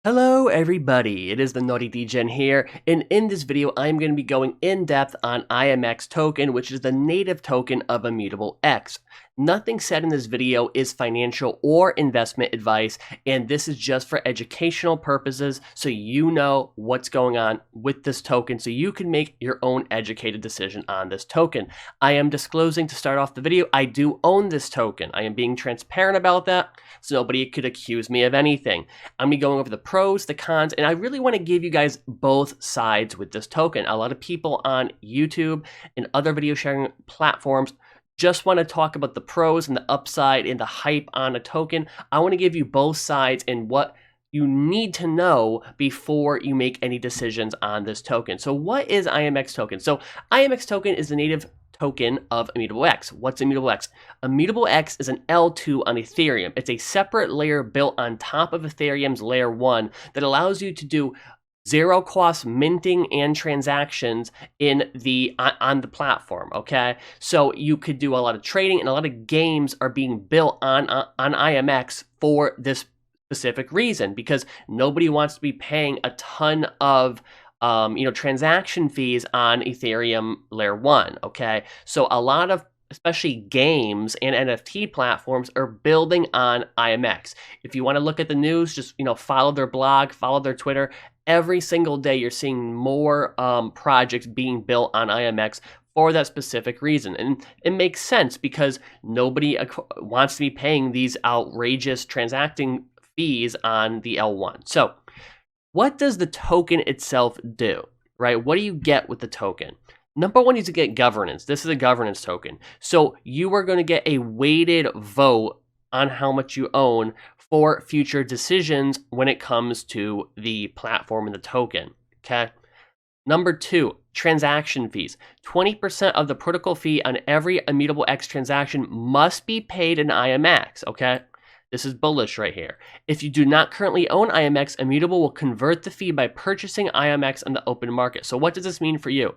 Hello everybody, it is the Naughty Degen here, and in this video I'm going to be going in depth on IMX token, which is the native token of Immutable X. Nothing said in this video is financial or investment advice, and this is just for educational purposes so you know what's going on with this token so you can make your own educated decision on this token. I am disclosing to start off the video, I do own this token. I am being transparent about that so nobody could accuse me of anything. I'm going to be going over the pros, the cons, and I really want to give you guys both sides with this token. A lot of people on YouTube and other video sharing platforms just want to talk about the pros and the upside and the hype on a token. I want to give you both sides and what you need to know before you make any decisions on this token. So what is IMX token? So IMX token is the native token of Immutable X. What's Immutable X? Immutable X is an L2 on Ethereum. It's a separate layer built on top of Ethereum's layer 1 that allows you to do zero cost minting and transactions on the platform. Okay, so you could do a lot of trading, and a lot of games are being built on IMX for this specific reason, because nobody wants to be paying a ton of transaction fees on Ethereum layer 1. Okay, so a lot of especially games and NFT platforms are building on IMX. If you want to look at the news, just follow their blog, follow their Twitter. Every single day you're seeing more projects being built on IMX for that specific reason. And it makes sense because nobody wants to be paying these outrageous transacting fees on the L1. So what does the token itself do, right? What do you get with the token? Number one is to get governance. This is a governance token. So you are going to get a weighted vote on how much you own for future decisions when it comes to the platform and the token. Okay. Number two, transaction fees. 20% of the protocol fee on every Immutable X transaction must be paid in IMX. Okay. This is bullish right here. If you do not currently own IMX, Immutable will convert the fee by purchasing IMX on the open market. So what does this mean for you?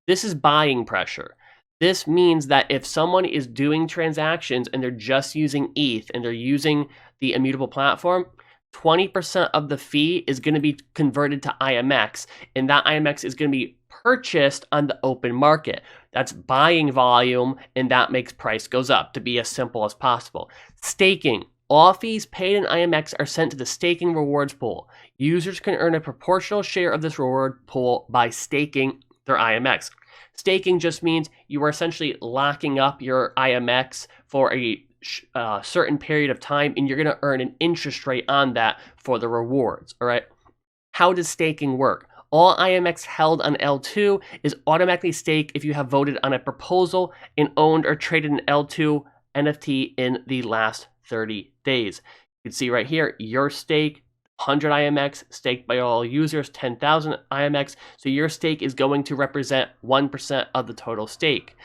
This is buying pressure. This means that if someone is doing transactions and they're just using ETH and they're using the Immutable platform, 20% of the fee is going to be converted to IMX, and that IMX is going to be purchased on the open market. That's buying volume, and that makes price goes up, to be as simple as possible. Staking. All fees paid in IMX are sent to the staking rewards pool. Users can earn a proportional share of this reward pool by staking their IMX. Staking just means you are essentially locking up your IMX for a certain period of time, and you're going to earn an interest rate on that for the rewards. All right. How does staking work? All IMX held on L2 is automatically staked if you have voted on a proposal and owned or traded an L2 NFT in the last 30 days. You can see right here, your stake, 100 IMX, staked by all users, 10,000 IMX. So your stake is going to represent 1% of the total stake.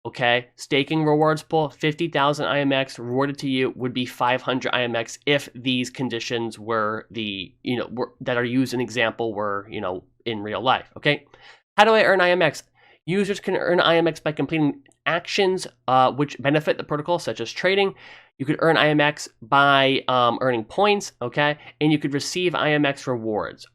Okay, staking rewards pool, 50,000 IMX rewarded to you would be 500 IMX if these conditions were that are used in example were, in real life. Okay, how do I earn IMX? Users can earn IMX by completing actions which benefit the protocol, such as trading. You could earn IMX by earning points, okay? And you could receive IMX rewards.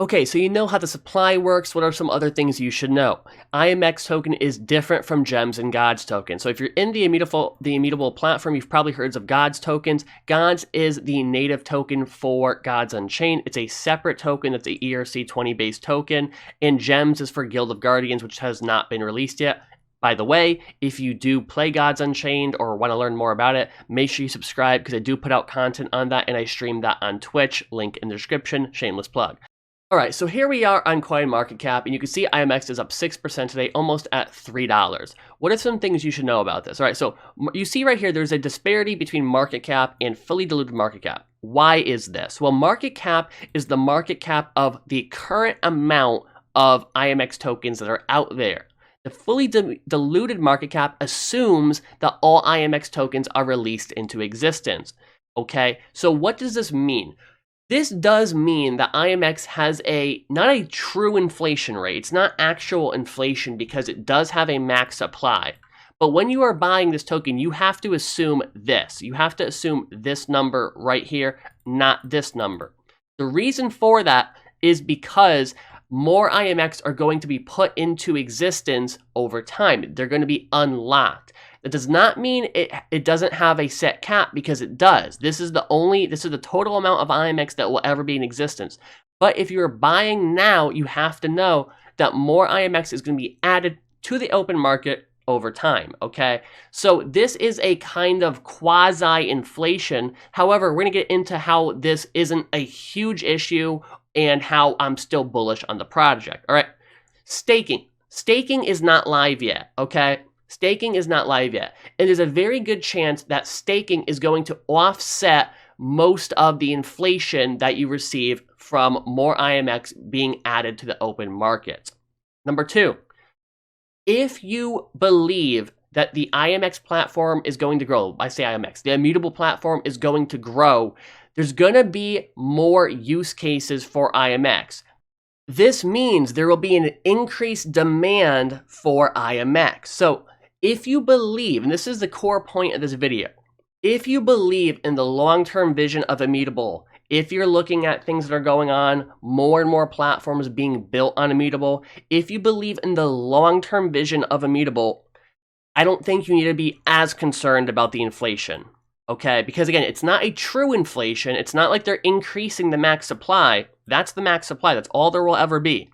Okay, so you know how the supply works. What are some other things you should know? IMX token is different from Gems and Gods token. So if you're in the Immutable platform, you've probably heard of Gods tokens. Gods is the native token for Gods Unchained. It's a separate token. It's a ERC-20 based token. And Gems is for Guild of Guardians, which has not been released yet. By the way, if you do play Gods Unchained or want to learn more about it, make sure you subscribe because I do put out content on that, and I stream that on Twitch, link in the description, shameless plug. All right, so here we are on CoinMarketCap, and you can see IMX is up 6% today, almost at $3. What are some things you should know about this? All right, so you see right here, there's a disparity between market cap and fully diluted market cap. Why is this? Well, market cap is the market cap of the current amount of IMX tokens that are out there. The fully diluted market cap assumes that all IMX tokens are released into existence. Okay, so what does this mean? This does mean that IMX has not a true inflation rate. It's not actual inflation because it does have a max supply. But when you are buying this token, you have to assume this. You have to assume this number right here, not this number. The reason for that is because more IMX are going to be put into existence over time. They're going to be unlocked. That does not mean it doesn't have a set cap, because it does. This is the total amount of IMX that will ever be in existence. But if you're buying now, you have to know that more IMX is going to be added to the open market over time, okay? So this is a kind of quasi-inflation. However, we're going to get into how this isn't a huge issue and how I'm still bullish on the project, all right? Staking. Staking is not live yet, okay? Staking is not live yet. And there's a very good chance that staking is going to offset most of the inflation that you receive from more IMX being added to the open market. Number two, if you believe that the IMX platform is going to grow, I say IMX, the Immutable platform is going to grow, there's going to be more use cases for IMX. This means there will be an increased demand for IMX. So if you believe, and this is the core point of this video, if you believe in the long-term vision of Immutable, if you're looking at things that are going on, more and more platforms being built on Immutable, if you believe in the long-term vision of Immutable, I don't think you need to be as concerned about the inflation, okay? Because again, it's not a true inflation. It's not like they're increasing the max supply. That's the max supply. That's all there will ever be.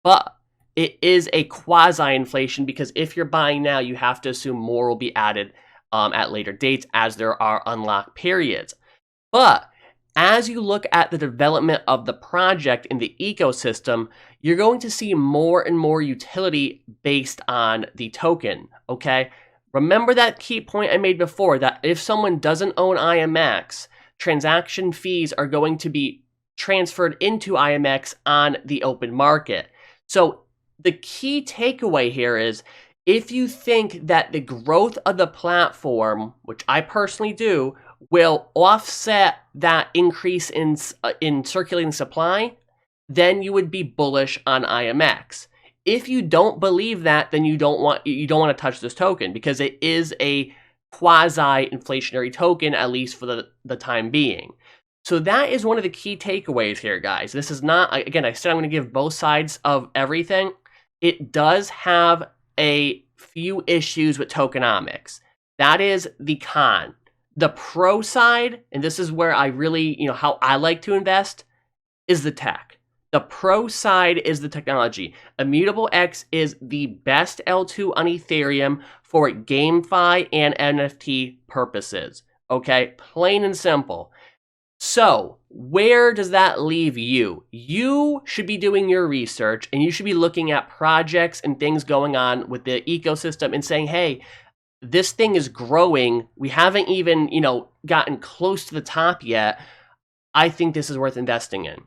But it is a quasi-inflation, because if you're buying now, you have to assume more will be added at later dates as there are unlocked periods. But as you look at the development of the project in the ecosystem, you're going to see more and more utility based on the token, okay? Remember that key point I made before, that if someone doesn't own IMX, transaction fees are going to be transferred into IMX on the open market. So the key takeaway here is, if you think that the growth of the platform, which I personally do, will offset that increase in circulating supply, then you would be bullish on IMX. If you don't believe that, then you don't want to touch this token, because it is a quasi-inflationary token, at least for the time being. So that is one of the key takeaways here, guys. This is not, again, I said I'm going to give both sides of everything. It does have a few issues with tokenomics. That is the con. The pro side, and this is where I really, how I like to invest, is the tech. The pro side is the technology. Immutable X is the best L2 on Ethereum for gamefi and NFT purposes. Okay, plain and simple. So where does that leave you? You should be doing your research, and you should be looking at projects and things going on with the ecosystem and saying, hey, this thing is growing. We haven't even, gotten close to the top yet. I think this is worth investing in.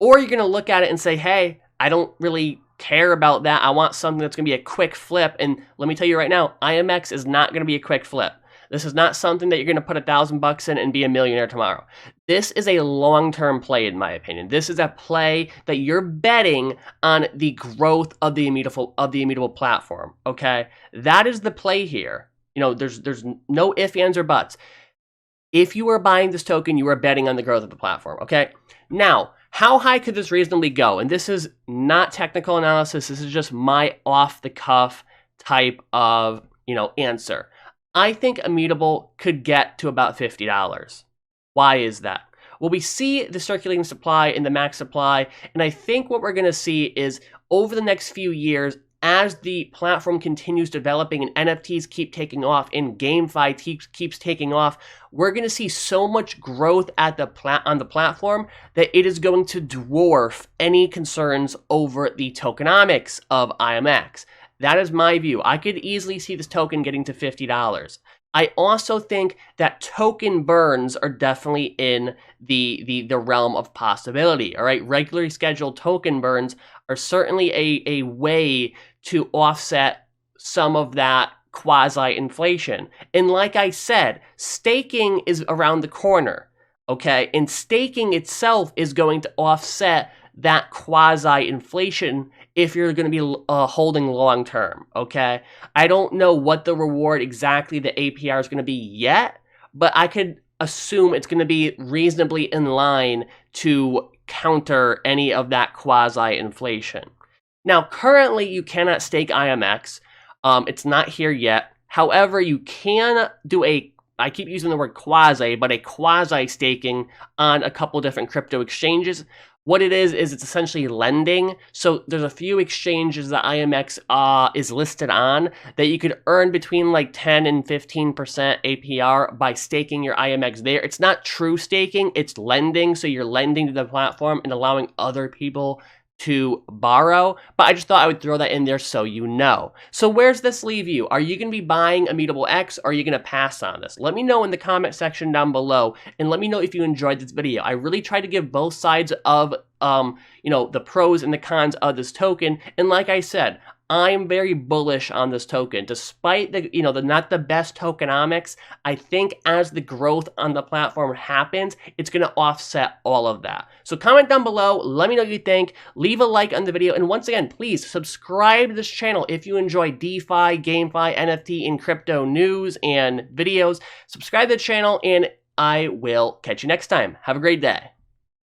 Or you're going to look at it and say, hey, I don't really care about that. I want something that's going to be a quick flip. And let me tell you right now, IMX is not going to be a quick flip. This is not something that you're going to put $1,000 in and be a millionaire tomorrow. This is a long-term play, in my opinion. This is a play that you're betting on the growth of the Immutable platform. Okay, that is the play here. There's no ifs, ands, or buts. If you are buying this token, you are betting on the growth of the platform. Okay, now how high could this reasonably go? And this is not technical analysis. This is just my off-the-cuff type of answer. I think Immutable could get to about $50. Why is that? Well, we see the circulating supply and the max supply, and I think what we're going to see is over the next few years, as the platform continues developing and NFTs keep taking off and gamefi keeps taking off, we're going to see so much growth at on the platform that it is going to dwarf any concerns over the tokenomics of IMX. That is my view. I could easily see this token getting to $50. I also think that token burns are definitely in the realm of possibility. All right, regularly scheduled token burns are certainly a way to offset some of that quasi-inflation. And like I said, staking is around the corner. Okay, and staking itself is going to offset that quasi-inflation if you're going to be holding long term, okay? I don't know what the reward exactly the APR is going to be yet, but I could assume it's going to be reasonably in line to counter any of that quasi-inflation. Now, currently, you cannot stake IMX. It's not here yet. However, you can do I keep using the word quasi, but a quasi-staking on a couple different crypto exchanges. What it is it's essentially lending. So there's a few exchanges that IMX is listed on that you could earn between like 10 and 15% APR by staking your IMX there. It's not true staking, it's lending. So you're lending to the platform and allowing other people to borrow, but I just thought I would throw that in there so you know. So where's this leave you? Are you going to be buying Immutable X, or are you going to pass on this? Let me know in the comment section down below, and let me know if you enjoyed this video. I really try to give both sides of the pros and the cons of this token, and like I said, I'm very bullish on this token. Despite the not the best tokenomics, I think as the growth on the platform happens, it's going to offset all of that. So comment down below, let me know what you think, leave a like on the video, and once again, please subscribe to this channel if you enjoy DeFi, GameFi, NFT, and crypto news and videos. Subscribe to the channel, and I will catch you next time. Have a great day.